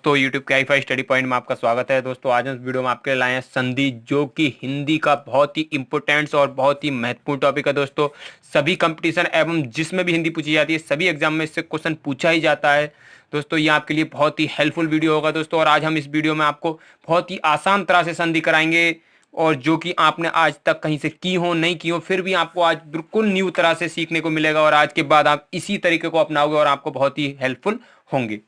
दोस्तों यूट्यूब के आई5 study point में आपका स्वागत है। दोस्तों आज हम इस वीडियो में आपके लिए लाए हैं संधि, जो कि हिंदी का बहुत ही इंपॉर्टेंट और बहुत ही महत्वपूर्ण टॉपिक है। दोस्तों सभी कंपटीशन एवं जिसमें भी हिंदी पूछी जाती है सभी एग्जाम में इससे क्वेश्चन पूछा ही जाता है। दोस्तों ये आपके लिए बहुत ही हेल्पफुल वीडियो होगा दोस्तों। और आज हम इस वीडियो में आपको बहुत ही आसान तरह से संधि कराएंगे, और जो कि आपने आज तक कहीं से की हो नहीं की हो, फिर भी आपको आज बिल्कुल न्यू तरह से सीखने को मिलेगा। और आज के बाद आप इसी तरीके को अपनाओगे और आपको बहुत ही हेल्पफुल होंगे।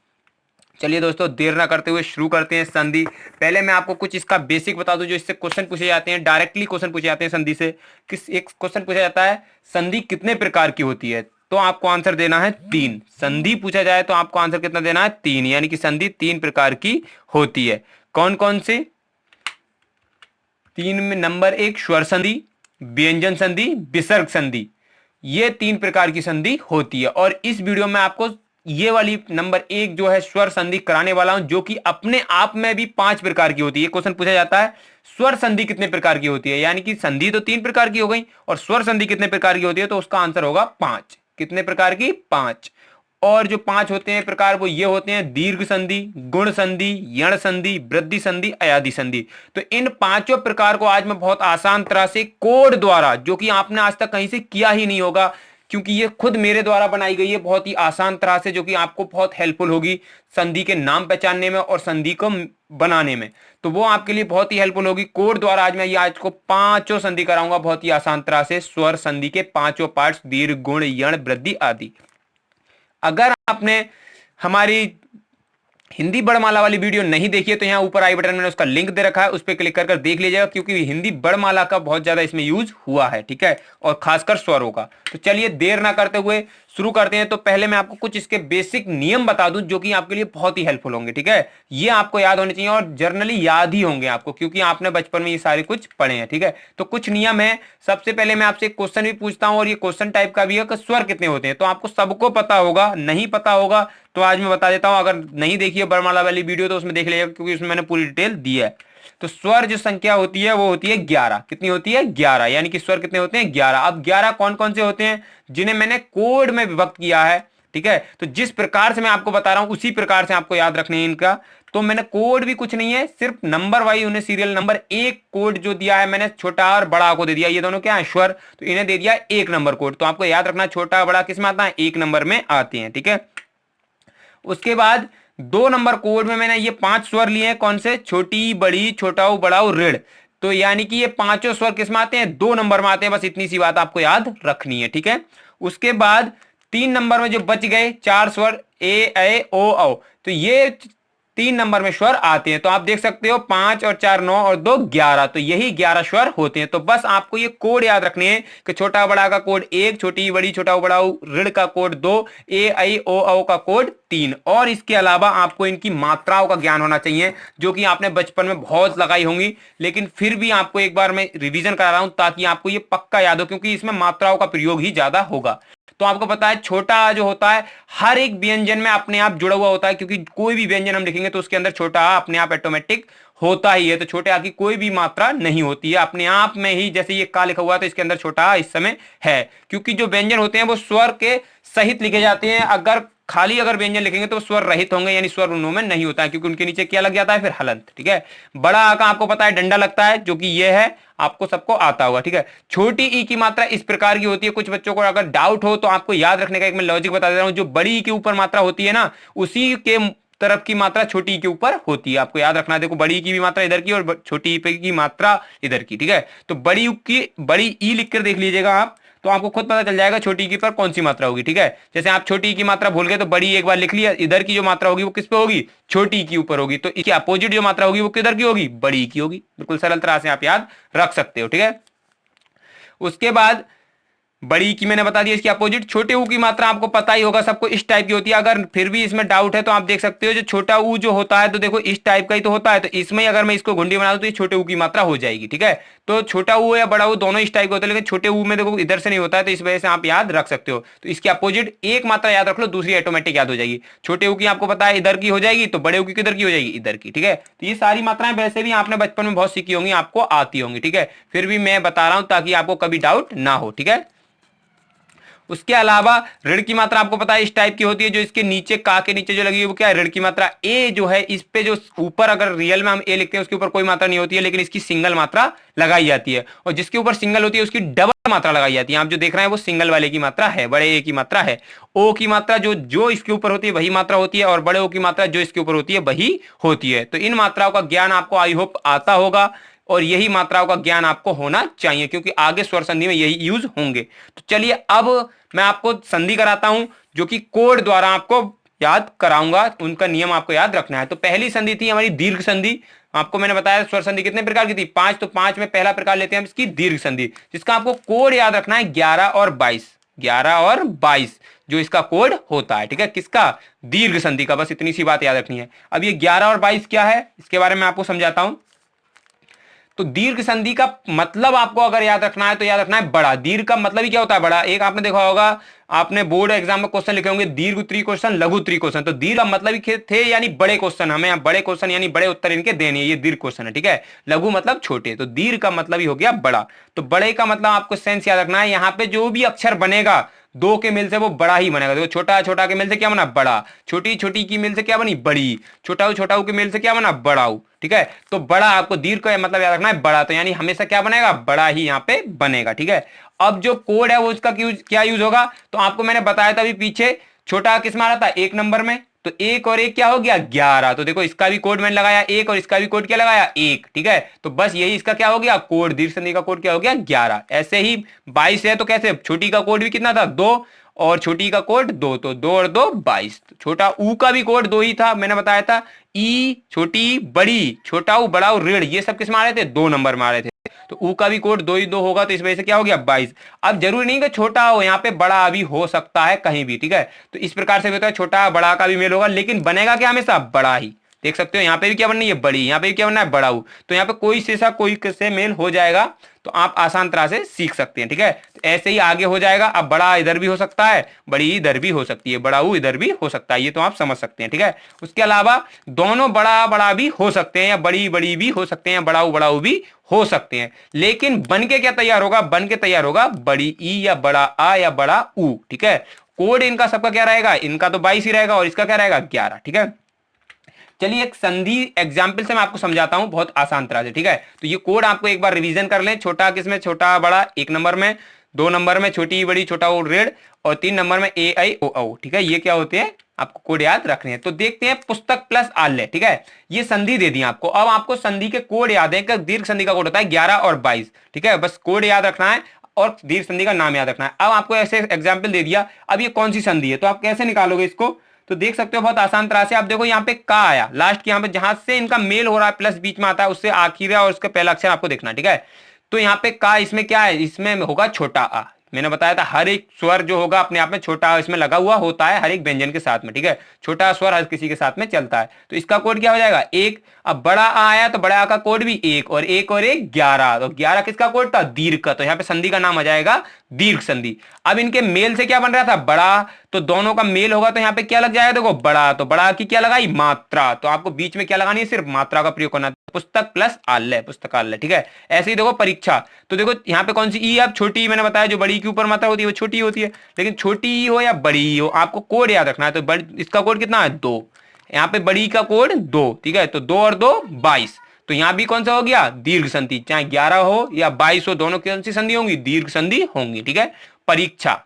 चलिए दोस्तों देर ना करते हुए शुरू करते हैं संधि। पहले मैं आपको कुछ इसका बेसिक बता दूं, जो इससे क्वेश्चन पूछे जाते हैं, डायरेक्टली क्वेश्चन पूछे जाते हैं संधि से। किस एक क्वेश्चन पूछा जाता है, संधि कितने प्रकार की होती है, तो आपको आंसर देना है 3। संधि पूछा जाए तो आपको आंसर कितना देना है, 3, यानी कि संधि 3 प्रकार की होती है। कौन कौन से? 3 में नंबर 1 स्वर संधि, व्यंजन संधि, विसर्ग संधि। ये 3 प्रकार की संधि होती है। और इस वीडियो में आपको ये वाली नंबर 1 जो है स्वर संधि कराने वाला हूं, जो कि अपने आप में भी 5 प्रकार की होती है। क्वेश्चन पूछा जाता है स्वर संधि कितने प्रकार की होती है, यानी कि संधि तो 3 प्रकार की हो गई और स्वर संधि कितने प्रकार की होती है, तो उसका आंसर होगा 5। कितने प्रकार की? 5। और जो 5 होते हैं प्रकार वो ये होते हैं: दीर्घ संधि, गुण संधि, यण संधि, वृद्धि संधि, अयादि संधि। तो इन पांचों प्रकार को आज मैं बहुत आसान तरह से कोड द्वारा, जो कि आपने आज तक कहीं से किया ही नहीं होगा, क्योंकि ये खुद मेरे द्वारा बनाई गई है बहुत ही आसान तरह से, जो कि आपको बहुत हेल्पफुल होगी संधि के नाम पहचानने में और संधि को बनाने में। तो वो आपके लिए बहुत ही हेल्पफुल होगी। कोड द्वारा आज मैं ये आज को पांचों संधि कराऊंगा बहुत ही आसान तरह से, स्वर संधि के पांचों पार्ट्स: दीर्घ, गुण, यण, वृद्धि आदि। अगर आपने हमारी हिंदी वर्णमाला वाली वीडियो नहीं देखी है तो यहाँ ऊपर आई बटन में उसका लिंक दे रखा है, उस पर क्लिक कर देख लीजिएगा, क्योंकि हिंदी वर्णमाला का बहुत ज्यादा इसमें यूज हुआ है, ठीक है, और खासकर स्वरों का। तो चलिए देर ना करते हुए शुरू करते हैं। तो पहले मैं आपको कुछ इसके बेसिक नियम बता दूं, जो कि आपके लिए बहुत ही हेल्पफुल होंगे, ठीक है। ये आपको याद होने चाहिए और जर्नली याद ही होंगे आपको, क्योंकि आपने बचपन में ये सारे कुछ पढ़े हैं, ठीक है। तो कुछ नियम है। सबसे पहले मैं आपसे एक क्वेश्चन भी पूछता हूं, और ये क्वेश्चन टाइप का भी है कि स्वर कितने होते हैं। तो आपको सबको पता होगा, नहीं पता होगा तो आज मैं बता देता हूं। अगर नहीं देखी है वर्णमाला वाली वीडियो तो उसमें देख लीजिएगा, क्योंकि उसमें मैंने पूरी डिटेल दी है। तो स्वर जो संख्या होती है वो होती है 11। कितनी होती है? 11, यानी कि स्वर कितने होते हैं? 11। अब 11 कौन कौन से होते हैं, जिन्हें मैंने कोड में विभक्त किया है, ठीक है। तो जिस प्रकार से मैं आपको बता रहा हूं उसी प्रकार से आपको याद रखने हैं इनका। तो मैंने कोड भी कुछ नहीं है, सिर्फ नंबर वाइज उन्हें सीरियल नंबर 1 कोड जो दिया है मैंने, छोटा और बड़ा को दे दिया। ये दोनों क्या है? स्वर। तो इन्हें दे दिया 1 नंबर कोड। तो आपको याद रखना छोटा बड़ा किस में आता है? 1 नंबर में आते हैं, ठीक है। उसके बाद 2 नंबर कोड में मैंने ये 5 स्वर लिए हैं। कौन से? छोटी, बड़ी, छोटाऊ, बड़ाऊ, ऋण। तो यानी कि ये पांचों स्वर किस में आते हैं? 2 नंबर में आते हैं। बस इतनी सी बात आपको याद रखनी है, ठीक है। उसके बाद 3 नंबर में जो बच गए 4 स्वर, ए, ऐ, ओ, औ, तो ये 3 नंबर में स्वर आते हैं। तो आप देख सकते हो 5 और 4 9 और 2 11। तो यही 11 स्वर होते हैं। तो बस आपको ये कोड याद रखने हैं कि छोटा बड़ा का कोड 1, छोटी बड़ी छोटा बड़ा ऋण का कोड 2, ए, ऐ, ओ, औ का कोड 3। और इसके अलावा आपको इनकी मात्राओं का ज्ञान होना चाहिए, जो कि आपने बचपन में बहुत लगाई होंगी, लेकिन फिर भी आपको एक बार मैं रिवीजन करा रहा हूं ताकि आपको ये पक्का याद हो, क्योंकि इसमें मात्राओं का प्रयोग ही ज्यादा होगा। तो आपको पता है छोटा जो होता है हर एक व्यंजन में अपने आप जुड़ा हुआ होता है, क्योंकि कोई भी व्यंजन हम लिखेंगे तो उसके अंदर छोटा आ अपने आप ऑटोमेटिक होता ही है। तो छोटे आ की कोई भी मात्रा नहीं होती है अपने आप में ही। जैसे ये का लिखा हुआ है तो इसके अंदर छोटा आ इस समय है, क्योंकि जो व्यंजन होते हैं वो स्वर के सहित लिखे जाते हैं। अगर खाली अगर व्यंजन लिखेंगे तो स्वर रहित होंगे, यानी स्वर उनमें में नहीं होता है, क्योंकि उनके नीचे क्या लग जाता है? फिर हलंत, ठीक है। बड़ा आ का आपको पता है डंडा लगता है, जो कि ये है, आपको सबको आता होगा, ठीक है। छोटी ई की मात्रा इस प्रकार की होती है। कुछ बच्चों को अगर डाउट हो तो आपको याद रखने का एक मैं लॉजिक बता दे रहा हूं। जो बड़ी ई के ऊपर मात्रा होती है ना, उसी के तरफ की मात्रा छोटी ई के ऊपर होती है। आपको याद रखना है। देखो बड़ी ई की भी मात्रा इधर की और छोटी ई की मात्रा इधर की, ठीक है। तो बड़ी ई लिख कर देख लीजिएगा आप, तो आपको खुद पता चल जाएगा छोटी की पर कौन सी मात्रा होगी, ठीक है। जैसे आप छोटी की मात्रा भूल गए तो बड़ी एक बार लिख लिया, इधर की जो मात्रा होगी वो किस पे होगी? छोटी की ऊपर होगी। तो इसकी अपोजिट जो मात्रा होगी वो किधर की होगी? बड़ी की होगी। बिल्कुल सरल तरह से आप याद रख सकते हो, ठीक है। उसके बाद बड़ी की मैंने बता दिया, इसकी अपोजिट छोटे ऊ की मात्रा आपको पता ही होगा सबको, इस टाइप की होती है। अगर फिर भी इसमें डाउट है तो आप देख सकते हो, जो छोटा ऊ जो होता है तो देखो इस टाइप का ही तो होता है। तो इसमें अगर मैं इसको घुंडी बना दूं तो ये छोटे ऊ की मात्रा हो जाएगी, ठीक है। तो छोटा ऊ या बड़ा ऊ दोनों इस टाइप के होते हैं, लेकिन छोटे ऊ में देखो इधर से नहीं होता है, तो इस वजह से आप याद रख सकते हो। तो इसकी अपोजिट एक मात्रा याद रख लो, दूसरी ऑटोमेटिक याद हो जाएगी। छोटे ऊ की आपको पता है इधर की हो जाएगी, तो बड़े ऊ की किधर की हो जाएगी? इधर की, ठीक है। तो ये सारी मात्राएं वैसे भी आपने बचपन में बहुत सीखी होंगी, आपको आती होंगी, ठीक है। फिर भी मैं बता रहा हूं ताकि आपको कभी डाउट ना हो, ठीक है। उसके अलावा ऋण की मात्रा आपको पता है इस टाइप की होती है, जो इसके नीचे का के नीचे जो लगी है वो क्या है, ऋण की मात्रा। ए जो है इस पे जो ऊपर अगर रियल में हम ए लिखते हैं उसके ऊपर कोई मात्रा नहीं होती है, लेकिन इसकी सिंगल मात्रा लगाई जाती है, और जिसके ऊपर सिंगल होती है उसकी डबल मात्रा लगाई जाती है। आप जो देख रहे हैं वो सिंगल वाले की मात्रा है, बड़े ए की मात्रा है। ओ की मात्रा जो जो इसके ऊपर होती है वही मात्रा होती है, और बड़े ओ की मात्रा जो इसके ऊपर होती है वही होती है। तो इन मात्राओं का ज्ञान आपको आई होप आता होगा, और यही मात्राओं का ज्ञान आपको होना चाहिए, क्योंकि आगे स्वर संधि में यही यूज होंगे। तो चलिए अब मैं आपको संधि कराता हूं, जो कि कोड द्वारा आपको याद कराऊंगा, उनका नियम आपको याद रखना है। तो पहली संधि थी हमारी दीर्घ संधि। आपको मैंने बताया स्वर संधि कितने प्रकार की थी, 5। तो 5 में पहला प्रकार लेते हैं हम इसकी दीर्घ संधि, जिसका आपको कोड याद रखना है 11 और 22। 11 और 22 जो इसका कोड होता है, ठीक है, किसका, दीर्घ संधि का। बस इतनी सी बात याद रखनी है। अब ये 11 और 22 क्या है इसके बारे में आपको समझाता हूं। तो दीर्घ संधि का मतलब आपको अगर याद रखना है तो याद रखना है बड़ा। दीर्घ का मतलब ही क्या होता है, बड़ा। एक आपने देखा होगा, आपने बोर्ड एग्जाम में क्वेश्चन लिखे होंगे, दीर्घ त्रिक्वेश्चन, लघु त्रिक्वेश्चन। तो दीर्घ का मतलब ही थे यानी बड़े क्वेश्चन, हमें यहाँ बड़े क्वेश्चन यानी बड़े उत्तर इनके देने, ये दीर्घ क्वेश्चन है, ठीक है। लघु मतलब छोटे, तो दीर्घ का मतलब ही हो गया बड़ा। तो बड़े का मतलब आपको सेंस याद रखना है, यहाँ पे जो भी अक्षर बनेगा दो के मिल से वो बड़ा ही बनेगा। देखो छोटा छोटा के मिल से क्या बना, बड़ा। छोटी छोटी की मिल से क्या बनी, बड़ी। छोटा छोटा के मिल से क्या बना, बड़ाऊ, ठीक है। तो बड़ा आपको दीर्घ का मतलब याद रखना है बड़ा, तो यानी हमेशा क्या बनेगा, बड़ा ही यहाँ पे बनेगा, ठीक है। अब जो कोड है वो उसका क्या यूज होगा, तो आपको मैंने बताया था अभी पीछे, छोटा किस में आ रहा था, 1 नंबर में। तो 1 और 1 क्या हो गया, 11। तो देखो इसका भी कोड मैंने लगाया 1 और इसका भी कोड क्या लगाया, 1, ठीक है। तो बस यही इसका क्या हो गया, कोड, दीर्घ संधि का कोड क्या हो गया, 11। ऐसे ही 22 है तो कैसे, छोटी का कोड भी कितना था, 2, और छोटी का कोड 2, तो 2 और 2 22। छोटा ऊ का भी कोड 2 ही था, मैंने बताया था। ई, छोटी, बड़ी, छोटा ऊ, बड़ा ऊ, ऋण, ये सब किस में आ रहे थे, 2 नंबर में आ रहे थे। तो ऊ का भी कोड 2 ही 2 होगा, तो इस वजह से क्या हो गया, 22। अब जरूरी नहीं कि छोटा हो, यहाँ पे बड़ा भी हो सकता है कहीं भी, ठीक है। तो इस प्रकार से होता है, छोटा बड़ा का भी मेल होगा, लेकिन बनेगा क्या हमेशा, बड़ा ही। देख सकते हो यहाँ पे भी क्या बननी है, बड़ी, यहाँ पे भी क्या बनना है, बड़ा। तो यहाँ पे कोई से सा कोई से मेल हो जाएगा, तो आप आसान तरह से सीख सकते हैं, ठीक है। तो ऐसे ही आगे हो जाएगा। अब बड़ा इधर भी हो सकता है, बड़ी इधर भी हो सकती है, बड़ा इधर भी हो सकता है, ये तो आप समझ सकते हैं, ठीक है। उसके अलावा दोनों बड़ा बड़ा भी हो सकते हैं, या बड़ी बड़ी भी हो सकते हैं, बड़ाऊ भी हो सकते हैं। लेकिन बन के क्या तैयार होगा, बन के तैयार होगा बड़ी ई या बड़ा आ या बड़ा ऊ, ठीक है। कोड इनका सबका क्या रहेगा, इनका तो 22 ही रहेगा, और इसका क्या रहेगा, 11, ठीक है। चलिए एक संधि एग्जाम्पल से मैं आपको समझाता हूं बहुत आसान तरह से, ठीक है। तो ये कोड आपको एक बार रिवीजन कर लें। छोटा किसमें, छोटा बड़ा 1 नंबर में, 2 नंबर में छोटी बड़ी छोटा ओ ऋण, और 3 नंबर में ए आई ओ औ, ठीक है। ये क्या होते हैं, आपको कोड याद रखने हैं। तो देखते हैं पुस्तक प्लस आल्य, ठीक है। ये संधि दे दी आपको। अब आपको संधि के कोड याद है कि दीर्घ संधि का कोड होता है 11 और 22, ठीक है। बस कोड याद रखना है और दीर्घ संधि का नाम याद रखना है। अब आपको ऐसे एग्जाम्पल दे दिया, अब ये कौन सी संधि है, तो आप कैसे निकालोगे इसको, तो देख सकते हो बहुत आसान तरह से। आप देखो यहाँ पे का आया लास्ट की, यहाँ पे जहां से इनका मेल हो रहा है प्लस बीच में आता है, उससे आखिर और उसका पहला अक्षर आपको देखना, ठीक है। तो यहाँ पे का, इसमें क्या है, इसमें होगा छोटा आ। मैंने बताया था हर एक स्वर जो होगा अपने आप में छोटा इसमें लगा हुआ होता है हर एक व्यंजन के साथ में, ठीक है। छोटा स्वर हर किसी के साथ में चलता है, तो इसका कोड क्या हो जाएगा, 1। अब बड़ा आ आया तो बड़ा आ का कोड भी 1, और 1 और 1 11। तो 11 किसका कोड था, दीर्घ का। तो यहाँ पे संधि का नाम आ जाएगा दीर्घ संधि। अब इनके मेल से क्या बन रहा था, बड़ा, तो दोनों का मेल होगा तो यहाँ पे क्या लग जाएगा, देखो बड़ा, तो बड़ा की क्या लगाई, मात्रा। तो आपको बीच में क्या लगानी है, सिर्फ मात्रा का प्रयोग करना। पुस्तक प्लस आल्य, पुस्तकालय, ठीक है। ऐसे ही देखो परीक्षा, तो देखो यहाँ पे कौन सी ई, अब छोटी, मैंने बताया जो बड़ी के ऊपर मात्रा होती है वो छोटी होती है, लेकिन छोटी ही हो या बड़ी हो आपको कोड याद रखना है। तो इसका कोड कितना है, 2। यहाँ पे बड़ी का कोड 2, ठीक है। तो 2 और 2 22। तो यहाँ भी कौन सा हो गया, दीर्घ संधि। चाहे 11 हो या 22 हो, दोनों कौन सी संधि होंगी, दीर्घ संधि होंगी, ठीक है। परीक्षा,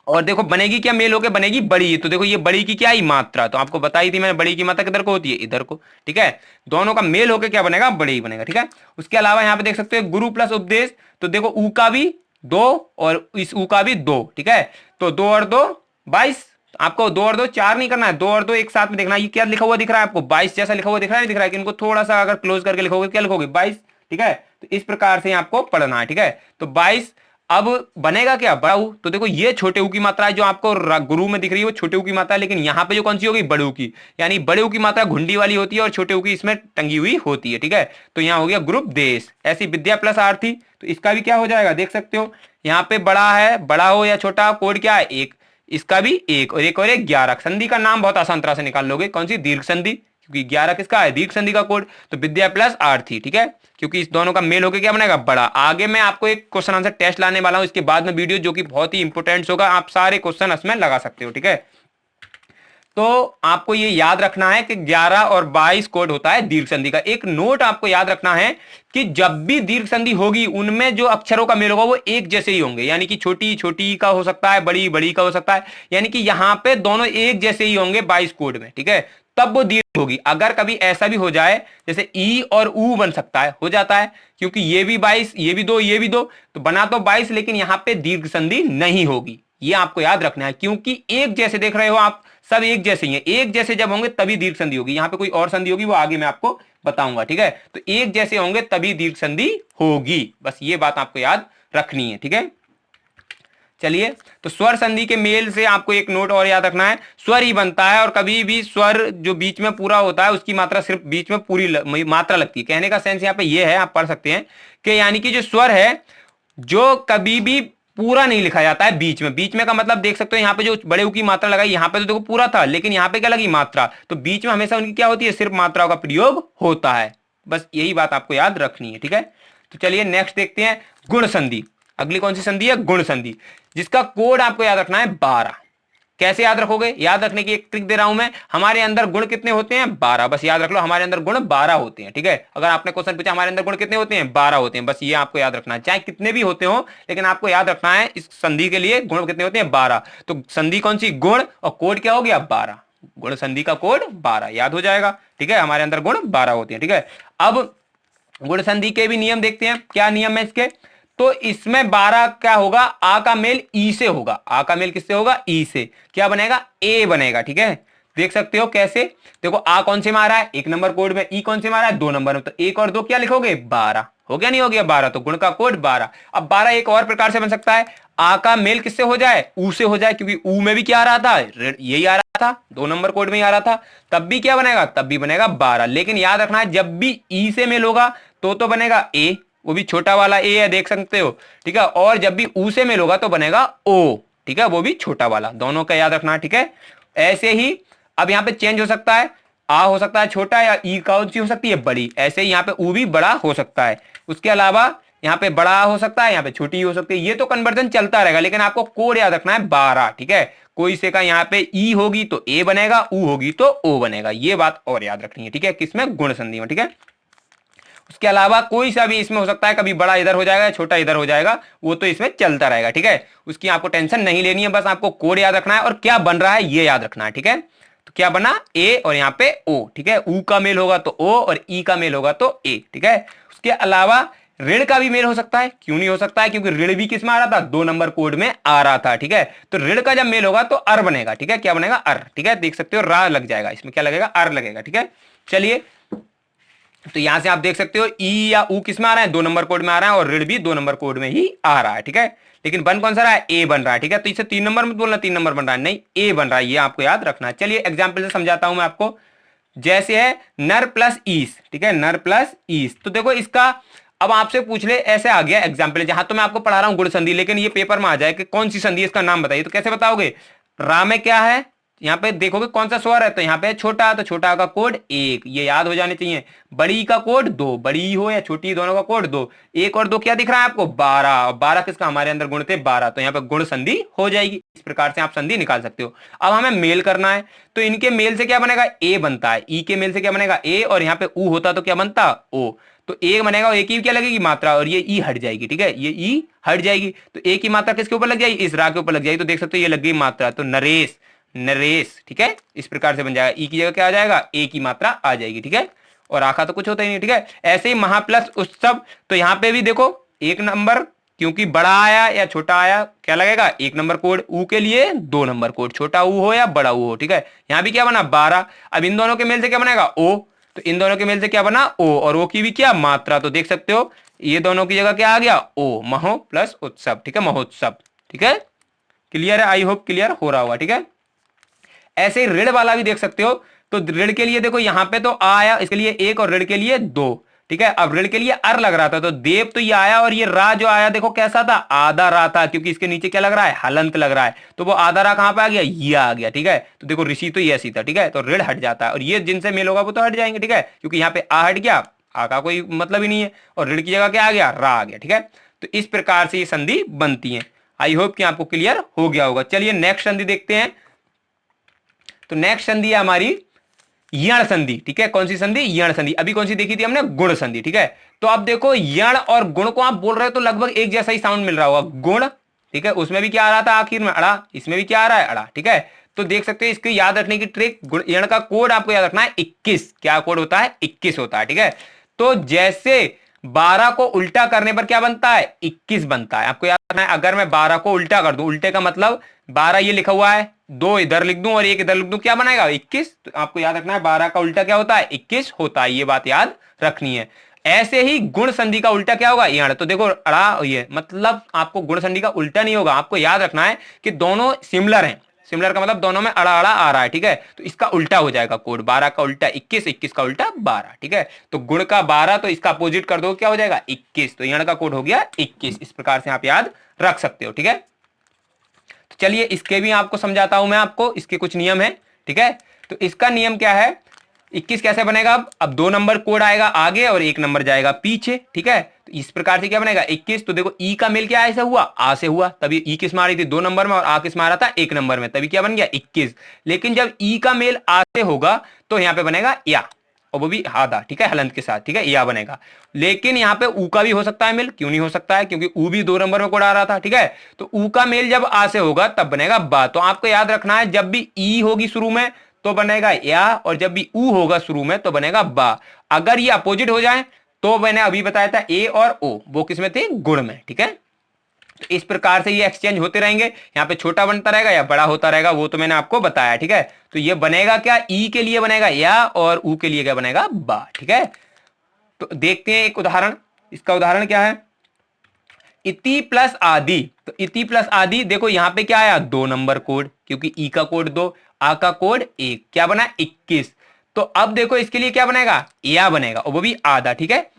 और देखो बनेगी क्या, मेल होकर बनेगी बड़ी। तो देखो ये बड़ी की क्या आई, मात्रा। तो आपको बताई थी मैंने, बड़ी की मात्रा किधर को होती है, इधर को, ठीक है। दोनों का मेल होकर क्या बनेगा, बड़ी ही बनेगा, ठीक है। उसके अलावा यहाँ पे देख सकते हो गुरु प्लस उपदेश। तो देखो ऊ का भी 2 और इस ऊ का भी 2, ठीक है। तो 2 और 2 22। आपको 2 और 2 4 नहीं करना है, 2 और 2 एक साथ में देखना है। ये क्या लिखा हुआ दिख रहा है आपको, 22 जैसा लिखा हुआ दिख रहा है, नहीं दिख रहा है, कि इनको थोड़ा सा अगर क्लोज करके लिखोगे क्या लिखोगे, 22, ठीक है। तो इस प्रकार से आपको पढ़ना है, ठीक है। तो 22। अब बनेगा क्या, बड़ा ऊ। तो देखो ये छोटे ऊ की मात्रा है जो आपको गुरु में दिख रही है वो छोटे ऊ की मात्रा है, लेकिन यहाँ पे जो कौन सी होगी, बड़े ऊ की। यानी बड़े ऊ की मात्रा घुंडी वाली होती है और छोटे ऊ की इसमें टंगी हुई होती है, ठीक है। तो यहाँ हो गया ग्रुप देश। ऐसी विद्या प्लस आरती, तो इसका भी क्या हो जाएगा, देख सकते हो यहाँ पे बड़ा है, बड़ा हो या छोटा, कोड क्या है 1। इसका भी 1 और 1 और 1 11। संधि का नाम बहुत आसान तरह से निकाल लोगे, कौन सी, दीर्घ संधि, क्योंकि 11 किसका है, दीर्घ संधि का कोड। तो विद्या प्लस आरती, ठीक है, क्योंकि इस दोनों का मेल होकर क्या बनेगा, बड़ा। आगे मैं आपको एक क्वेश्चन आंसर टेस्ट लाने वाला हूं इसके बाद में वीडियो, जो कि बहुत ही इंपोर्टेंट होगा, आप सारे क्वेश्चन इसमें लगा सकते हो, ठीक है। तो आपको ये याद रखना है कि 11 और 22 कोड होता है दीर्घ संधि का। एक नोट आपको याद रखना है कि जब भी दीर्घ संधि होगी उनमें जो अक्षरों का मेल होगा वो एक जैसे ही होंगे, यानी कि छोटी छोटी का हो सकता है, बड़ी बड़ी का हो सकता है, यानी कि यहां पे दोनों एक जैसे ही होंगे 22 कोड में, ठीक है, तब वो दीर्घ होगी। अगर कभी ऐसा भी हो जाए जैसे ई और ऊ बन सकता है, हो जाता है, क्योंकि ये भी 22, ये भी 2, ये भी 2, तो बना तो 22, लेकिन यहां पे दीर्घ संधि नहीं होगी। ये आपको याद रखना है, क्योंकि एक जैसे देख रहे हो आप, सब एक जैसे ही हैं। एक जैसे जब होंगे तभी दीर्घ संधि होगी। यहां पे कोई और संधि होगी वो आगे मैं आपको बताऊंगा, ठीक है। तो एक जैसे होंगे तभी दीर्घ संधि होगी, बस ये बात आपको याद रखनी है, ठीक है। चलिए, तो स्वर संधि के मेल से आपको एक नोट और याद रखना है, स्वर ही बनता है, और कभी भी स्वर जो बीच में पूरा होता है उसकी मात्रा सिर्फ बीच में पूरी मात्रा लगती है। कहने का सेंस यहाँ पे ये है, आप पढ़ सकते हैं कि यानी कि जो स्वर है जो कभी भी पूरा नहीं लिखा जाता है बीच में। बीच में का मतलब देख सकते हो, यहाँ पे जो बड़े ऊ की मात्रा लगाई, यहाँ पे तो देखो पूरा था, लेकिन यहाँ पे क्या लगी, मात्रा। तो बीच में हमेशा उनकी क्या होती है, सिर्फ मात्राओं का प्रयोग होता है। बस यही बात आपको याद रखनी है, ठीक है। तो चलिए नेक्स्ट देखते हैं, गुण संधि। अगली कौन सी संधि है, गुण संधि, जिसका कोड आपको याद रखना है 12। कैसे याद रखोगे, याद रखने की एक ट्रिक दे रहा हूं मैं। हमारे अंदर गुण कितने होते हैं, 12, बस याद रख लो, हमारे अंदर गुण 12 होते हैं, ठीक है। अगर आपने क्वेश्चन पूछा हमारे अंदर गुण कितने होते हैं, 12 होते हैं, बस ये आपको याद रखना है, चाहे कितने भी होते हो, लेकिन आपको याद रखना है इस संधि के लिए गुण कितने होते हैं, 12। तो संधि कौन सी, गुण, और कोड क्या हो गया, 12। गुण संधि का कोड 12 याद हो जाएगा, ठीक है। हमारे अंदर गुण 12 होते हैं, ठीक है। अब गुण संधि के भी नियम देखते हैं, क्या नियम है इसके। तो इसमें 12 क्या होगा, आ का मेल ई से होगा। आ का मेल किससे होगा, ई से। क्या बनेगा, ए बनेगा, ठीक है। देख सकते हो कैसे, देखो आ कौन से मारा है, 1 नंबर कोड में, ई कौन से मारा है, 2 नंबर में, तो 1 और 2 क्या लिखोगे, 12 हो गया, नहीं हो गया 12, तो गुण का कोड 12। अब 12 एक और प्रकार से बन सकता है, आ का मेल किससे हो जाए, ऊ से हो जाए, क्योंकि ऊ में भी क्या आ रहा था, यही आ रहा था, 2 नंबर कोड में ही आ रहा था, तब भी क्या बनेगा, तब भी बनेगा 12। लेकिन याद रखना है जब भी ई से मेल होगा तो बनेगा ए, वो भी छोटा वाला ए है, देख सकते हो, ठीक है। और जब भी ऊ से मेल होगा तो बनेगा ओ, ठीक है, वो भी छोटा वाला, दोनों का याद रखना, ठीक है। ऐसे ही अब यहाँ पे चेंज हो सकता है, आ हो सकता है छोटा, या ई कौन सी हो सकती है, बड़ी। ऐसे ही यहाँ पे ऊ भी बड़ा हो सकता है। उसके अलावा यहाँ पे बड़ा हो सकता है, यहाँ पे छोटी हो सकती है। ये तो कन्वर्जन चलता रहेगा, लेकिन आपको कोड याद रखना है 12, ठीक है। कोई से का यहाँ पे ई होगी तो ए बनेगा, ऊ होगी तो ओ बनेगा, ये बात और याद रखनी है, ठीक है, किसमें, गुण संधि में, ठीक है। उसके अलावा कोई सा भी इसमें हो सकता है, कभी बड़ा इधर हो जाएगा, छोटा इधर हो जाएगा, वो तो इसमें चलता रहेगा, ठीक है। उसकी आपको टेंशन नहीं लेनी है, बस आपको कोड याद रखना है और क्या बन रहा है ये याद रखना है, ठीक है। तो क्या बना, ए और यहाँ पे ओ, ठीक है। ऊ का मेल होगा तो ओ, और ई का मेल होगा तो ए, ठीक है। उसके अलावा ऋण का भी मेल हो सकता है, क्यों नहीं हो सकता है, क्योंकि ऋण भी किसमें आ रहा था, 2 नंबर कोड में आ रहा था, ठीक है। तो ऋण का जब मेल होगा तो अर बनेगा, ठीक है। क्या बनेगा, अर, ठीक है, देख सकते हो, रा लग जाएगा इसमें, क्या लगेगा, अर लगेगा, ठीक है। चलिए, तो यहां से आप देख सकते हो ई या ऊ किस में आ रहा है, 2 नंबर कोड में आ रहा है, और ऋण भी 2 नंबर कोड में ही आ रहा है, ठीक है। लेकिन बन कौन सा रहा है, ए बन रहा है, ठीक है। तो इसे 3 नंबर में बोलना, 3 नंबर बन रहा है, नहीं, ए बन रहा है, ये आपको याद रखना है। चलिए एग्जाम्पल से समझाता हूं मैं आपको। जैसे है नर प्लस ईस, ठीक है, नर प्लस ईस। तो देखो इसका अब आपसे पूछ ले, ऐसे आ गया एग्जाम्पल, जहां तो मैं आपको पढ़ा रहा हूं गुण संधि, लेकिन ये पेपर में आ जाए कि कौन सी संधि, इसका नाम बताइए, तो कैसे बताओगे। रा में क्या है, यहाँ पे देखोगे कौन सा स्वर है, तो यहाँ पे छोटा, तो छोटा का कोड 1, ये याद हो जाने चाहिए। बड़ी का कोड 2, बड़ी हो या छोटी दोनों का कोड 2, 1 और 2 क्या दिख रहा है आपको, 12, 12 किसका, हमारे अंदर गुण थे 12, तो यहाँ पे गुण संधि हो जाएगी। इस प्रकार से आप संधि निकाल सकते हो। अब हमें मेल करना है, तो इनके मेल से क्या बनेगा, ए बनता है, ई के मेल से क्या बनेगा, ए, और यहाँ पे ऊ होता तो क्या बनता, ओ। तो एक बनेगा, एक ही क्या लगेगी मात्रा, और ये ई हट जाएगी, ठीक है, ये ई हट जाएगी, तो एक ही मात्रा किसके ऊपर लग जाएगी, इस रा के ऊपर लग जाएगी। तो देख सकते हो ये लग गई मात्रा, तो नरेश, नरेश, ठीक है, इस प्रकार से बन जाएगा। ई की जगह क्या आ जाएगा, ए की मात्रा आ जाएगी, ठीक है। और आखा तो कुछ होता ही नहीं, ठीक है। ऐसे ही महा प्लस उत्सव, तो यहाँ पे भी देखो 1 नंबर, क्योंकि बड़ा आया या छोटा आया, क्या लगेगा, 1 नंबर कोड। ऊ के लिए 2 नंबर कोड, छोटा ऊ हो या बड़ा ऊ हो, ठीक है। यहाँ भी क्या बना, 12। अब इन दोनों के मेल से क्या बनेगा, ओ, तो इन दोनों के मेल से क्या बना, ओ, और ओ की भी क्या मात्रा, तो देख सकते हो ये दोनों की जगह क्या आ गया, ओ, महो प्लस उत्सव, ठीक है, महोत्सव, ठीक है। क्लियर है, आई होप क्लियर हो रहा होगा, ठीक है। ऐसे ही ऋण वाला भी देख सकते हो, तो ऋण के लिए देखो यहाँ पे तो आ आया, इसके लिए 1 और ऋण के लिए 2, ठीक है। अब ऋण के लिए अर लग रहा था, तो देव तो ये आया, और ये रा जो आया देखो कैसा था, आधा रा था, क्योंकि इसके नीचे क्या लग रहा है, हलंत लग रहा है, तो वो आधा रा कहां पे आ गया, ये आ गया। ठीक है, तो देखो ऋषि तो ये ऐसी था। ठीक है, तो ऋण हट जाता है, और ये जिनसे मेल होगा वो तो हट जाएंगे। ठीक है, क्योंकि यहाँ पे आ हट गया, आ का कोई मतलब ही नहीं है, और ऋण की जगह क्या आ गया, रा आ गया। ठीक है, तो इस प्रकार से ये संधि बनती है। आई होप कि आपको क्लियर हो गया होगा। चलिए नेक्स्ट संधि देखते हैं। तो नेक्स्ट संधि है हमारी यण संधि। ठीक है, कौन सी संधि, यण संधि। अभी कौन सी देखी थी हमने, गुण संधि। ठीक है, तो अब देखो यण और गुण को आप बोल रहे हो तो लगभग एक जैसा ही साउंड मिल रहा होगा, गुण। ठीक है, उसमें भी क्या आ रहा था आखिर में, अड़ा, इसमें भी क्या आ रहा है, अड़ा। ठीक है, तो देख सकते हैं इसके याद रखने की ट्रिक, यण का कोड आपको याद रखना है 21। क्या कोड होता है, 21 होता है। ठीक है, तो जैसे 12 को उल्टा करने पर क्या बनता है, 21 बनता है। आपको याद रखना है, अगर मैं 12 को उल्टा कर दूं, उल्टे का मतलब 12 ये लिखा हुआ है, 2 इधर लिख दूं और 1 इधर लिख दूं, क्या बनाएगा, 21। तो आपको याद रखना है 12 का उल्टा क्या होता है, 21 होता है, ये बात याद रखनी है। ऐसे ही गुण संधि का उल्टा क्या होगा, यण। तो देखो अड़ा, ये मतलब आपको गुण संधि का उल्टा नहीं होगा, आपको याद रखना है कि दोनों सिमिलर हैं। सिमिलर का मतलब दोनों में अड़ा अड़ा आ रहा है। ठीक है, तो इसका उल्टा हो जाएगा कोड, 12 का उल्टा 21, 21 का उल्टा 12। ठीक है, तो गुण का 12, तो इसका अपोजिट कर दो, क्या हो जाएगा, 21। तो यण का कोड हो गया 21। इस प्रकार से आप याद रख सकते हो। ठीक है, तो चलिए इसके भी आपको समझाता हूं मैं आपको, इसके कुछ नियम है। ठीक है, तो इसका नियम क्या है, 21 कैसे बनेगा, अब 2 नंबर कोड आएगा आगे और 1 नंबर जाएगा पीछे। ठीक है, तो इस प्रकार से क्या बनेगा 21। तो देखो ई का मेल क्या ऐसे हुआ, आ से हुआ, तभी ई किस में आ रही थी, 2 नंबर में, और आ किस में आ रहा था, 1 नंबर में, तभी क्या बन गया 21। लेकिन जब ई का मेल आ से होगा तो यहाँ पे बनेगा या, और वो भी आधा। ठीक है, हलंत के साथ। ठीक है, या बनेगा। लेकिन यहाँ पे ऊ का भी हो सकता है मेल, क्यों नहीं हो सकता है, क्योंकि ऊ भी 2 नंबर में कोड आ रहा था। ठीक है, तो ऊ का मेल जब आ से होगा तब बनेगा बा। तो आपको याद रखना है, जब भी ई होगी शुरू में तो बनेगा या, और जब भी ऊ होगा शुरू में तो बनेगा बा। अगर ये अपोजिट हो जाए तो मैंने अभी बताया था ए और ओ, वो किसमें थे, गुण में। ठीक है, तो इस प्रकार से ये एक्सचेंज होते रहेंगे, यहाँ पे छोटा बनता रहेगा या बड़ा होता रहेगा, वो तो मैंने आपको बताया। ठीक है, तो ये बनेगा क्या, ई के लिए बनेगा या, और ऊ के लिए क्या बनेगा, बा। ठीक है, तो देखते हैं एक उदाहरण। इसका उदाहरण क्या है, इति प्लस आदि। तो इति प्लस आदि, देखो यहां पे क्या आया, 2 नंबर कोड, क्योंकि ई का कोड 2, आ का कोड 1, क्या बना 21। तो अब देखो इसके लिए क्या बनेगा, या बनेगा, और वो भी आधा। ठीक है,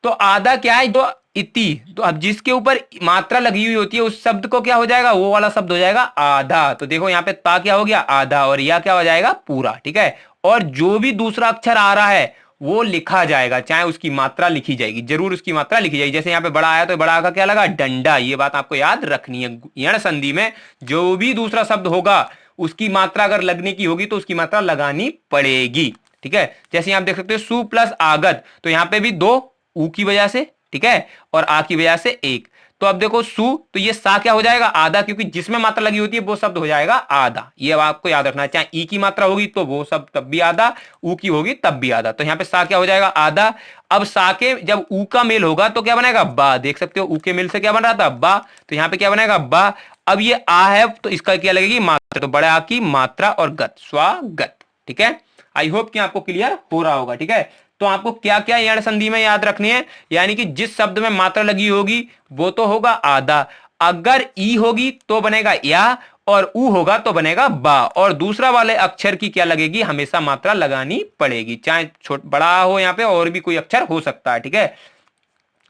तो आधा क्या है, जो इति, तो अब जिसके ऊपर मात्रा लगी हुई होती है उस शब्द को क्या हो जाएगा, वो वाला शब्द हो जाएगा आधा। तो देखो यहाँ पे ता क्या हो गया, आधा, और या क्या हो जाएगा, पूरा। ठीक है, और जो भी दूसरा अक्षर आ रहा है वो लिखा जाएगा, चाहे उसकी मात्रा लिखी जाएगी, जरूर उसकी मात्रा लिखी जाएगी। जैसे यहाँ पे बड़ा आया तो बड़ा का क्या लगा, डंडा। ये बात आपको याद रखनी है, यण संधि में जो भी दूसरा शब्द होगा उसकी मात्रा अगर लगने की होगी तो उसकी मात्रा लगानी पड़ेगी। ठीक है, जैसे यहाँ आप देख सकते हो सु प्लस आगत, तो यहाँ पे भी 2 ऊ की वजह से, ठीक है, और आ की वजह से 1। तो अब देखो सु, तो ये सा क्या हो जाएगा, आधा, क्योंकि जिसमें मात्रा लगी होती है वो शब्द हो जाएगा आधा। ये आपको याद रखना है, चाहे ई की मात्रा होगी तो वो शब्द तब भी आधा, ऊ की होगी तब भी आधा। तो यहाँ पे सा क्या हो जाएगा, आधा। अब सा के जब ऊ का मेल होगा तो क्या बनेगा, बा। देख सकते हो ऊ के मेल से क्या बन रहा था, बा, तो यहाँ पे क्या बनेगा, बा। अब ये आ है तो इसका क्या लगेगी, मात्रा, तो बड़े आ की मात्रा और गत, स्वागत। ठीक है, आई होप कि आपको क्लियर हो रहा होगा। ठीक है, तो आपको क्या क्या यण संधि में याद रखनी है, यानी कि जिस शब्द में मात्रा लगी होगी वो तो होगा आधा, अगर ई होगी तो बनेगा या, और ऊ होगा तो बनेगा बा, और दूसरा वाले अक्षर की क्या लगेगी, हमेशा मात्रा लगानी पड़ेगी, चाहे छोटा बड़ा हो, यहाँ पे और भी कोई अक्षर हो सकता है। ठीक है,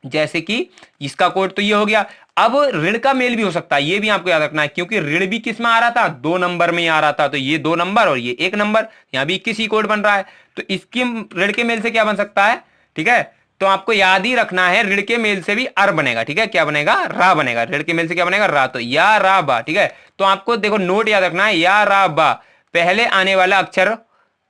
जैसे कि इसका कोड तो ये हो गया। अब ऋण का मेल भी हो सकता है, ये भी आपको याद रखना है, क्योंकि ऋण भी किस में आ रहा था, 2 नंबर में आ रहा था, तो ये 2 नंबर और ये 1 नंबर, यहां भी 21 ही कोड बन रहा है, तो इसकी ऋण के मेल से क्या बन सकता है। ठीक है, तो आपको याद ही रखना है, ऋण के मेल से भी अर बनेगा। ठीक है, क्या बनेगा, रा बनेगा, ऋण के मेल से क्या बनेगा, रा, तो या रा बा। ठीक है, तो आपको देखो नोट याद रखना है, या रा बा, पहले आने वाला अक्षर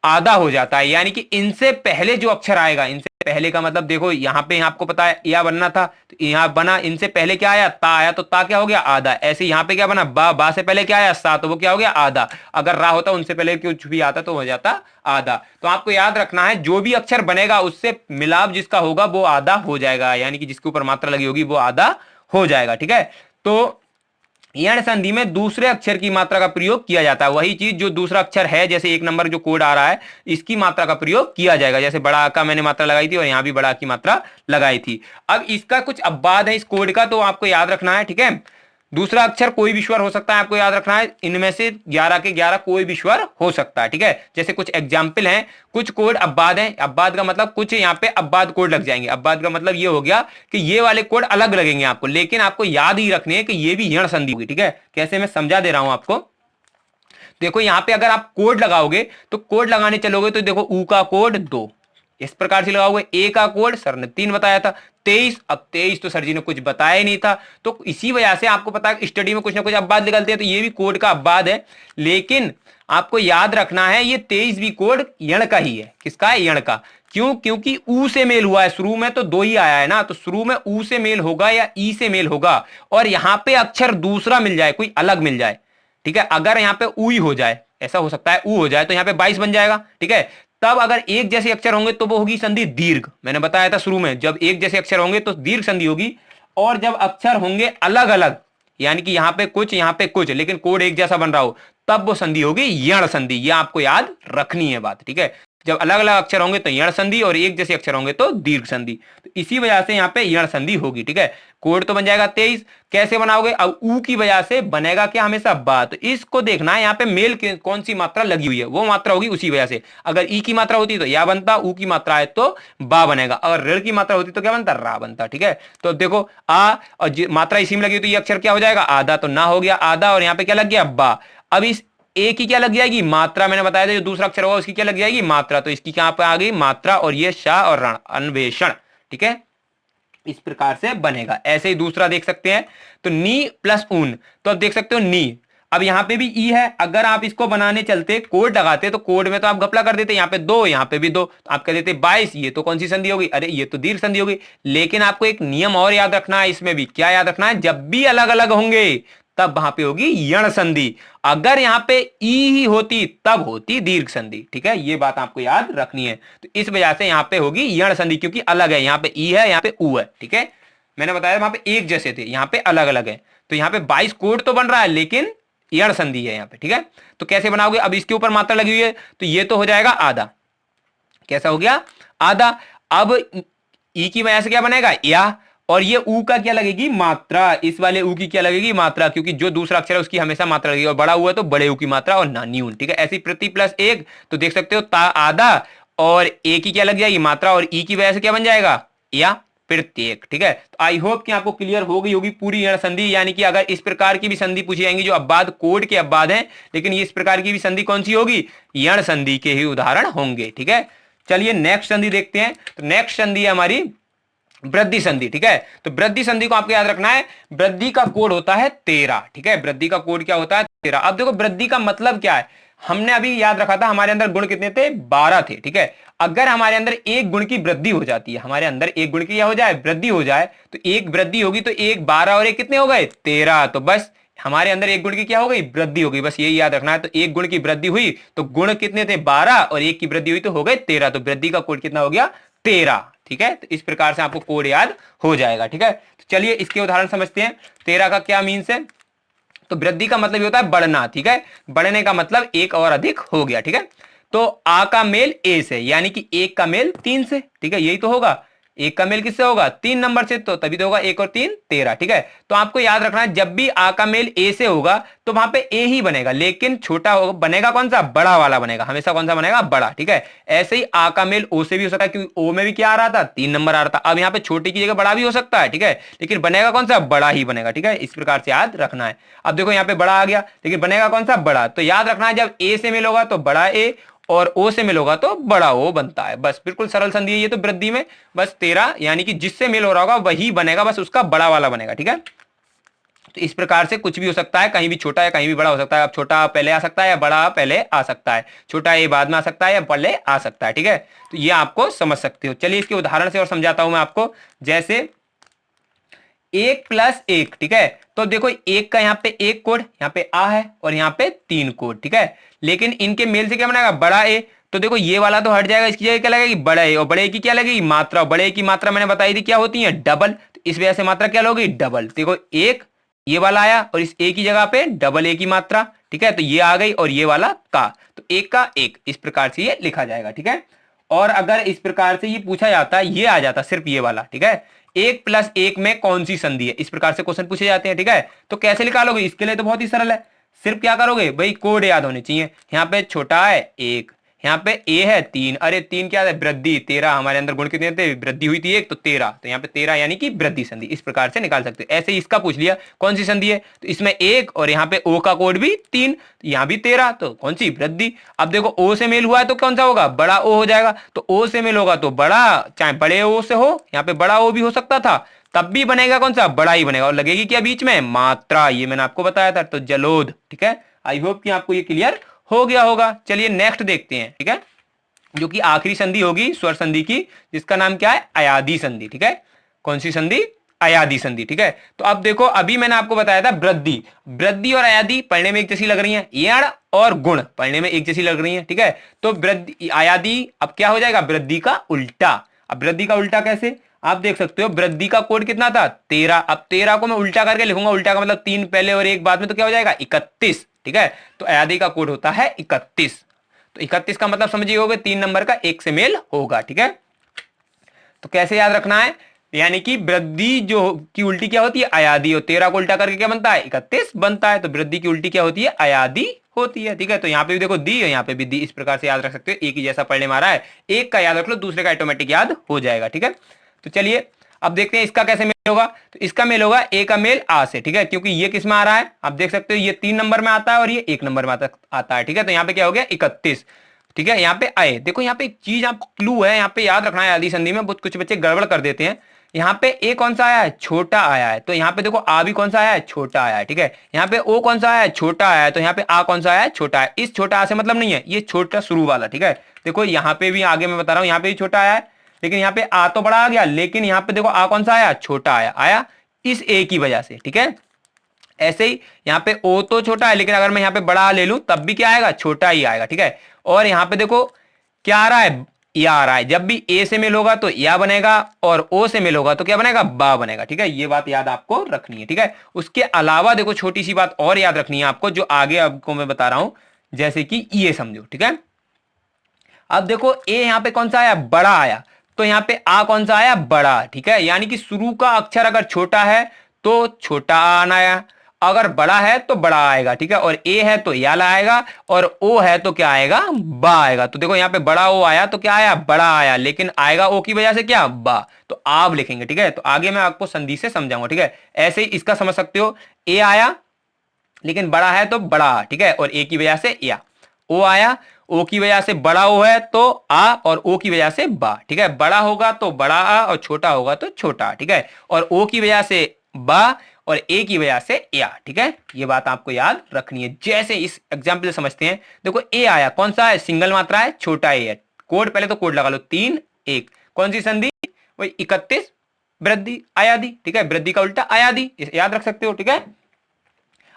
आधा हो जाता है, यानी कि इनसे पहले जो अक्षर आएगा, इनसे पहले का मतलब देखो यहाँ पे आपको पता है या बनना था, तो यहाँ बना, इनसे पहले क्या आया, ता आया, तो ता क्या हो गया, आधा। ऐसे यहाँ पे क्या बना, बा, बा से पहले क्या आया, सा, तो वो क्या हो गया, आधा। अगर रा होता उनसे पहले कुछ भी आता तो हो जाता आधा। तो आपको याद रखना है, जो भी अक्षर बनेगा उससे मिलाप जिसका होगा वो आधा हो जाएगा, यानी कि जिसके ऊपर मात्रा लगी होगी वो आधा हो जाएगा। ठीक है, तो यण संधि में दूसरे अक्षर की मात्रा का प्रयोग किया जाता है, वही चीज जो दूसरा अक्षर है, जैसे 1 नंबर जो कोड आ रहा है इसकी मात्रा का प्रयोग किया जाएगा। जैसे बड़ा का मैंने मात्रा लगाई थी और यहां भी बड़ा की मात्रा लगाई थी। अब इसका कुछ अपवाद है इस कोड का, तो आपको याद रखना है। ठीक है, दूसरा अक्षर कोई भी स्वर हो सकता है, आपको याद रखना है, इनमें से 11 के 11 कोई भी स्वर हो सकता है, ठीक है। जैसे कुछ एग्जाम्पल हैं, कुछ कोड अब्बाद हैं, अब्बाद का मतलब कुछ यहाँ पे अब्बाद कोड लग जाएंगे। अब्बाद का मतलब ये हो गया कि ये वाले कोड अलग लगेंगे आपको, लेकिन आपको याद ही रखने है कि ये भी यण संधि होगी, ठीक है। कैसे, मैं समझा दे रहा हूं आपको। देखो यहाँ पे अगर आप कोड लगाओगे तो कोड लगाने चलोगे तो देखो ऊ का कोड 2, इस प्रकार से लगाओगे। ए का कोड सर ने 3 बताया था, 23। अब 23 तो सर जी ने कुछ बताया ही नहीं था, तो इसी वजह से आपको पता है स्टडी में कुछ ना कुछ अब्बाद निकलते हैं, तो ये भी कोड का अब्बाद है। लेकिन आपको याद रखना है ये 23 भी कोड यण का ही है। किसका है? यण का। क्यों? क्योंकि ऊ से मेल हुआ है, शुरू में तो 2 ही आया है ना, तो शुरू में ऊ से मेल होगा या ई से मेल होगा, और यहां पे अक्षर दूसरा मिल जाए, कोई अलग मिल जाए, ठीक है। अगर यहाँ पे ऊ ही हो जाए, ऐसा हो सकता है ऊ हो जाए, तो यहाँ पे 22 बन जाएगा, ठीक है। तब अगर एक जैसे अक्षर होंगे तो वो होगी संधि दीर्घ। मैंने बताया था शुरू में, जब एक जैसे अक्षर होंगे तो दीर्घ संधि होगी, और जब अक्षर होंगे अलग अलग, यानी कि यहाँ पे कुछ लेकिन कोड एक जैसा बन रहा हो, तब वो संधि होगी यण संधि। ये आपको याद रखनी है बात, ठीक है। जब अलग अलग अक्षर होंगे तो यण संधि, और एक जैसे अक्षर होंगे तो दीर्घ संधि। तो इसी वजह से यहाँ पे यण संधि होगी, ठीक है। कोड तो बन जाएगा 23। कैसे बनाओगे? अब ऊ की वजह से बनेगा क्या? हमेशा बा। तो इसको देखना है यहाँ पे मेल कौन सी मात्रा लगी हुई है, वो मात्रा होगी उसी वजह से। अगर ई की मात्रा होती तो या बनता, ऊ की मात्रा है तो बा बनेगा, अगर ऋण की मात्रा होती तो क्या बनता? रा बनता, ठीक है। तो देखो आ और मात्रा इसी में लगी तो ये अक्षर क्या हो जाएगा? आधा, तो ना हो गया आधा, और यहाँ पे क्या लग गया? बा। अब इस ए की क्या लग जाएगी? मात्रा। मैंने बताया था जो दूसरा अक्षर होगा उसकी क्या लग जाएगी? मात्रा। तो इसकी क्या पे आ गई? मात्रा, और ये शाह और रण, अन्वेषण, ठीक है। इस प्रकार से बनेगा। ऐसे ही दूसरा देख सकते हैं, तो नी प्लस ऊन, तो अब देख सकते हो नी। अब यहाँ पे भी ई है, अगर आप इसको बनाने चलते, कोड लगाते, तो कोड में तो आप घपला कर देते, यहाँ पे 2, यहाँ पे भी 2, तो आप कह देते 22। ये तो कौन सी संधि होगी? अरे ये तो दीर्घ संधि होगी। लेकिन आपको एक नियम और याद रखना है इसमें भी। क्या याद रखना है? जब भी अलग अलग होंगे तब वहां पे होगी यण संधि। अगर यहाँ पे ई ही होती तब होती दीर्घ संधि, ठीक है। ये बात आपको याद रखनी है। तो इस वजह से यहाँ पे होगी यण संधि, क्योंकि अलग है, यहाँ पे ई है, यहाँ पे ऊ है, ठीक है। मैंने बताया वहां पे एक जैसे थे, यहाँ पे अलग अलग है। तो यहाँ पे 22 कोड तो बन रहा है, लेकिन यण संधि है यहाँ पे, ठीक है। तो कैसे बनाओगे? अब इसके ऊपर मात्रा लगी हुई है, तो ये तो हो जाएगा आधा। कैसा हो गया? आधा। अब ई की वजह से क्या बनेगा? या, और ये ऊ का क्या लगेगी? मात्रा। इस वाले ऊ की क्या लगेगी? मात्रा, क्योंकि जो दूसरा अक्षर है उसकी हमेशा मात्रा लगेगी, और बड़ा हुआ है तो बड़े ऊ की मात्रा, और नानी ऊन, ठीक है। ऐसी प्रति प्लस 1, तो देख सकते हो ता आधा, और ए की क्या लग जाएगी? मात्रा, और ई की वजह से क्या बन जाएगा? या प्रत्येक, ठीक है। तो आई होप कि आपको क्लियर हो गई होगी पूरी यण संधि। यानी कि अगर इस प्रकार की भी संधि पूछी जाएंगी जो अब्बाद कोड के अब्बाद हैं, लेकिन ये इस प्रकार की भी संधि कौन सी होगी? यण संधि के ही उदाहरण होंगे, ठीक है। चलिए नेक्स्ट संधि देखते हैं। तो नेक्स्ट संधि है हमारी वृद्धि संधि, ठीक है। तो वृद्धि संधि को आपको याद रखना है, वृद्धि का कोड होता है 13, ठीक है। वृद्धि का कोड क्या होता है? 13। अब देखो वृद्धि का मतलब क्या है, हमने अभी याद रखा था हमारे अंदर गुण कितने थे? 12 थे, ठीक है। अगर हमारे अंदर एक गुण की वृद्धि हो जाती है, हमारे अंदर एक गुण की क्या हो जाए? वृद्धि हो जाए, तो एक वृद्धि होगी, तो एक 12 और एक कितने हो गए? 13। तो बस हमारे अंदर एक गुण की क्या हो गई? वृद्धि हो गई। बस यही याद रखना है। तो एक गुण की वृद्धि हुई तो गुण कितने थे? 12, और एक की वृद्धि हुई तो हो गए 13। तो वृद्धि का कोड कितना हो गया? 13, ठीक है। तो इस प्रकार से आपको कोड याद हो जाएगा, ठीक है। तो चलिए इसके उदाहरण समझते हैं। 13 का क्या मीन्स है? तो वृद्धि का मतलब ये होता है बढ़ना, ठीक है। बढ़ने का मतलब एक और अधिक हो गया, ठीक है। तो आ का मेल ए से, यानी कि एक का मेल 3 से, ठीक है। यही तो होगा, एक का मेल किससे होगा? 3 नंबर से, तो तभी तो होगा 1 और 3 13, ठीक है। तो आपको याद रखना है जब भी आ का मेल ए से होगा तो वहां पे ए ही बनेगा, लेकिन छोटा होगा, बनेगा कौन सा? बड़ा वाला बनेगा, हमेशा कौन सा बनेगा? बड़ा, ठीक है। ऐसे ही आ का मेल ओ से भी हो सकता है, क्योंकि ओ में भी क्या आ रहा था? 3 नंबर आ रहा था। अब यहाँ पे छोटी की जगह बड़ा भी हो सकता है, ठीक है, लेकिन बनेगा कौन सा? बड़ा ही बनेगा, ठीक है। इस प्रकार से याद रखना है। अब देखो यहाँ पे बड़ा आ गया, लेकिन बनेगा कौन सा? बड़ा। तो याद रखना है जब ए से मेल होगा तो बड़ा ए, और ओ से मेल होगा तो बड़ा ओ बनता है। बस बिल्कुल सरल संधि है ये तो वृद्धि में। बस 13, यानी कि जिससे मेल हो रहा होगा वही बनेगा, बस उसका बड़ा वाला बनेगा, ठीक है। तो इस प्रकार से कुछ भी हो सकता है, कहीं भी छोटा है कहीं भी बड़ा हो सकता है। अब छोटा पहले आ सकता है या बड़ा पहले आ सकता है, छोटा ए बाद में आ सकता है या पहले आ सकता है, ठीक है। तो ये आपको समझ सकते हो। चलिए इसके उदाहरण से और समझाता हूं मैं आपको। जैसे 1 + 1, ठीक है। तो देखो एक का यहाँ पे एक कोड, यहाँ पे आ है, और यहाँ पे 3 कोड, ठीक है। लेकिन इनके मेल से क्या बनेगा? बड़ा ए। तो देखो ये वाला तो हट जाएगा, इसकी जगह क्या लगेगी? बड़ा ए, और बड़े की क्या लगेगी? मात्रा। बड़े की मात्रा मैंने बताई थी क्या होती है? डबल। तो इस वजह से मात्रा क्या होगी? डबल। देखो एक ये वाला आया, और इस ए की जगह पे डबल ए की मात्रा, ठीक है। तो ये आ गई, और ये वाला का, तो एक का एक, इस प्रकार से ये लिखा जाएगा, ठीक है। और अगर इस प्रकार से ये पूछा जाता है, ये आ जाता सिर्फ ये वाला, ठीक है, 1 प्लस 1 में कौन सी संधि है, इस प्रकार से क्वेश्चन पूछे जाते हैं। ठीक है, तो कैसे निकालोगे, इसके लिए तो बहुत ही सरल है। सिर्फ क्या करोगे भाई, कोड याद होने चाहिए। यहाँ पे छोटा है 1, यहाँ पे ए है 3, अरे 3 क्या है, वृद्धि 13, हमारे अंदर गुण कितने थे, वृद्धि हुई थी 1 तो 13, तो यहाँ पे 13 यानी कि वृद्धि संधि, इस प्रकार से निकाल सकते हो। ऐसे ही इसका पूछ लिया कौन सी संधि है, तो इसमें 1 और यहाँ पे ओ का कोड भी 3, यहाँ भी 13, तो कौन सी, वृद्धि। अब देखो ओ से मेल हुआ है तो कौन सा होगा, बड़ा ओ हो जाएगा, तो ओ से मेल होगा तो बड़ा, चाहे बड़े ओ से हो, यहाँ पे बड़ा ओ भी हो सकता था, तब भी बनेगा कौन सा, बड़ा ही बनेगा। और लगेगी क्या बीच में, मात्रा, ये मैंने आपको बताया था, तो जलोद। ठीक है, आई होप कि आपको ये क्लियर हो गया होगा। चलिए नेक्स्ट देखते हैं। ठीक है, जो कि आखिरी संधि होगी स्वर संधि की, जिसका नाम क्या है, अयादी संधि। ठीक है, कौन सी संधि, अयादी संधि। ठीक है, तो अब देखो, अभी मैंने आपको बताया था वृद्धि, वृद्धि और अयादी पढ़ने में एक जैसी लग रही है, यण और गुण पढ़ने में एक जैसी लग रही है। ठीक है, तो वृद्धि अयादी अब क्या हो जाएगा, वृद्धि का उल्टा। अब वृद्धि का उल्टा कैसे, आप देख सकते हो, वृद्धि का कोड कितना था, 13, अब 13 को मैं उल्टा करके लिखूंगा, उल्टा का मतलब 3 पहले और 1 बाद में, तो क्या हो जाएगा 31। ठीक है, तो अयादी का कोड होता है 31, तो 31 का मतलब समझिए होगा 3 नंबर का 1 से मेल होगा। ठीक है, तो कैसे याद रखना है, यानी कि वृद्धि जो की उल्टी क्या होती है, अयादी, और 13 को उल्टा करके क्या बनता है, 31 बनता है, तो वृद्धि की उल्टी क्या होती है, अयादी होती है। ठीक है, तो यहाँ पे भी देखो दी और यहाँ पे भी दी, इस प्रकार से याद रख सकते हो, एक ही जैसा पढ़ने में आ रहा है, एक का याद रख लो, दूसरे का ऑटोमेटिक याद हो जाएगा। ठीक है, तो चलिए अब देखते हैं इसका कैसे मेल होगा, तो इसका मेल होगा ए का मेल आ से। ठीक है, क्योंकि ये किस में आ रहा है, आप देख सकते हो, ये 3 नंबर में आता है और ये 1 नंबर में आता है। ठीक है, तो यहाँ पे क्या हो गया 31। ठीक है, यहाँ पे आए, देखो यहाँ पे एक चीज आप क्लू है, यहाँ पे याद रखना है, आदि संधि में बहुत कुछ बच्चे गड़बड़ कर देते हैं। यहाँ पे ए कौन सा आया है, छोटा आया है, तो यहाँ पे देखो आ भी कौन सा आया है, छोटा आया है। ठीक है, यहाँ पे ओ कौन सा आया है, छोटा आया है, तो यहाँ पे आ कौन सा आया है, छोटा है। इस छोटा आ से मतलब नहीं है, ये छोटा शुरू वाला। ठीक है, देखो यहाँ पे भी आगे मैं बता रहा हूँ, यहाँ पे भी छोटा आया है, लेकिन यहाँ पे आ तो बड़ा आ गया, लेकिन यहाँ पे देखो आ कौन सा आया, छोटा आया, आया इस ए की वजह से। ठीक है, ऐसे ही यहाँ पे ओ तो छोटा है, लेकिन अगर मैं यहाँ पे बड़ा ले लूं तब भी क्या आएगा, छोटा ही आएगा। ठीक है, और यहाँ पे देखो क्या आ रहा है, या आ रहा है, जब भी ए से मेल होगा तो या बनेगा, और ओ से मेल होगा तो क्या बनेगा, बा बनेगा। ठीक है, ये बात याद आपको रखनी है। ठीक है, उसके अलावा देखो छोटी सी बात और याद रखनी है आपको, जो आगे आपको मैं बता रहा हूं, जैसे कि ये समझो। ठीक है, अब देखो ए यहाँ पे कौन सा आया, बड़ा आया, तो यहाँ पे आ कौन सा आया, बड़ा। ठीक है, यानी कि शुरू का अक्षर अगर छोटा है तो छोटा आना आया, अगर बड़ा है तो बड़ा आएगा। ठीक है, और ए है तो या आएगा, और ओ है तो क्या आएगा, बा आएगा। तो देखो यहाँ पे बड़ा ओ आया तो क्या आया, बड़ा आया, लेकिन आएगा ओ की वजह से क्या, बा, तो आप लिखेंगे। ठीक है, तो आगे मैं आपको संधि से समझाऊंगा। ठीक है, ऐसे ही इसका समझ सकते हो, ए आया लेकिन बड़ा है तो बड़ा। ठीक है, और ए की वजह से या, ओ आया, ओ की वजह से बड़ा ओ है तो आ, और ओ की वजह से बा। ठीक है, बड़ा होगा तो बड़ा आ, और छोटा होगा तो छोटा। ठीक है, और ओ की वजह से बा, और ए की वजह से या। ठीक है, ये बात आपको याद रखनी है। जैसे इस एग्जाम्पल से समझते हैं, देखो ए आया, कौन सा है, सिंगल मात्रा है, छोटा ए है, कोड पहले तो कोड लगा लो 3 1, कौन सी संधि, वही 31, वृद्धि अयादी। ठीक है, वृद्धि का उल्टा अयादी, याद रख सकते हो। ठीक है,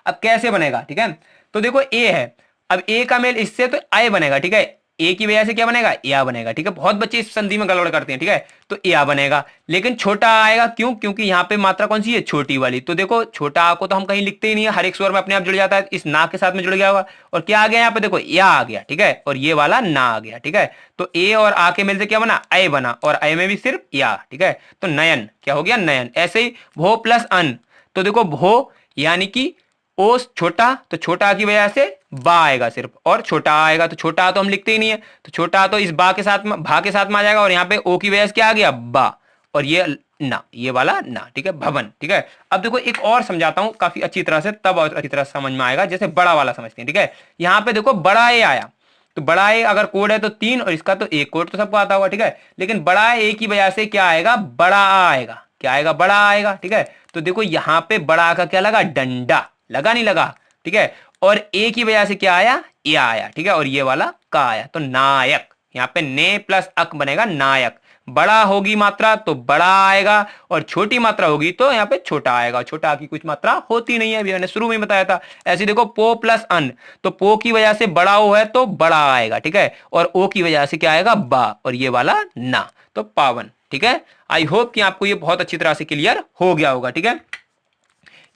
अब कैसे बनेगा, ठीक है, तो देखो ए है, अब ए का मेल इससे तो आय बनेगा। ठीक है, ए की वजह से क्या बनेगा, या बनेगा। ठीक है, बहुत बच्चे इस संधि में गड़बड़ करते हैं। ठीक है, तो या बनेगा, लेकिन छोटा आएगा, क्यों, क्योंकि यहाँ पे मात्रा कौन सी है, छोटी वाली। तो देखो छोटा आ को तो हम कहीं लिखते ही नहीं है, हर एक स्वर में अपने आप जुड़ जाता है, इस ना के साथ में जुड़ गया होगा, और क्या आ गया यहाँ पे, देखो या आ गया। ठीक है, और ये वाला ना आ गया। ठीक है, तो ए और आ के मेल से क्या बना, अय बना, और अय में भी सिर्फ या। ठीक है, तो नयन क्या हो गया, नयन। ऐसे ही भो प्लस अन, तो देखो भो यानी कि ओ छोटा, तो छोटा की वजह से बा आएगा सिर्फ, और छोटा आएगा, तो छोटा तो हम लिखते ही नहीं है, तो छोटा तो इस बा के साथ में, भा के साथ में आ जाएगा, और यहाँ पे ओ की वजह से क्या आ गया, बा, और ये ना, ये वाला ना। ठीक है, भवन। ठीक है, अब देखो एक और समझाता हूं काफी अच्छी तरह से, तब और अच्छी तरह समझ में आएगा, जैसे बड़ा वाला समझते हैं। ठीक है, यहाँ पे देखो बड़ा ए आया, तो बड़ा ए अगर कोड है तो 3, और इसका तो एक कोड तो सबको आता होगा। ठीक है, लेकिन बड़ा ए की वजह से क्या आएगा, बड़ा आ आएगा, क्या आएगा, बड़ा आएगा। ठीक है, तो देखो यहाँ पे बड़ा का क्या लगा, डंडा लगा, नहीं लगा। ठीक है, और ए की वजह से क्या आया, या आया। ठीक है, और ये वाला का आया, तो नायक, यहाँ पे ने प्लस अक बनेगा नायक। बड़ा होगी मात्रा तो बड़ा आएगा, और छोटी मात्रा होगी तो यहाँ पे छोटा आएगा, छोटा की कुछ मात्रा होती नहीं है, अभी मैंने शुरू में बताया था। ऐसे देखो पो प्लस अन, तो पो की वजह से बड़ा ओ है तो बड़ा आएगा। ठीक है, और ओ की वजह से क्या आएगा, बा, और ये वाला ना, तो पावन। ठीक है, आई होप कि आपको ये बहुत अच्छी तरह से क्लियर हो गया होगा। ठीक है,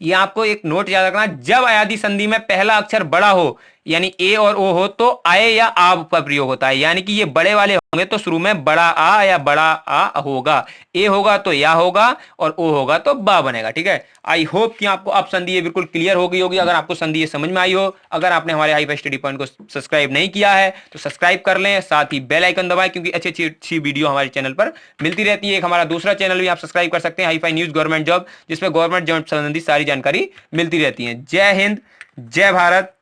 ये आपको एक नोट याद रखना, जब अयादी संधि में पहला अक्षर बड़ा हो यानी ए और ओ हो तो आए या आ का प्रयोग होता है, यानी कि ये बड़े वाले होंगे तो शुरू में बड़ा आ या बड़ा आ होगा, ए होगा तो या होगा और ओ होगा तो बा बनेगा। ठीक है, आई होप कि आपको अब संधि ये बिल्कुल क्लियर हो गई होगी। अगर आपको संधि ये समझ में आई हो, अगर आपने हमारे हाई फाई स्टडी पॉइंट को सब्सक्राइब नहीं किया है तो सब्सक्राइब कर लें, साथ ही बेल आइकन दबाएं, क्योंकि अच्छी अच्छी वीडियो हमारे चैनल पर मिलती रहती है। एक हमारा दूसरा चैनल भी आप सब्सक्राइब कर सकते हैं, hi fi news government job, जिसमें गवर्नमेंट जॉब संबंधी सारी जानकारी मिलती रहती है। जय हिंद, जय भारत,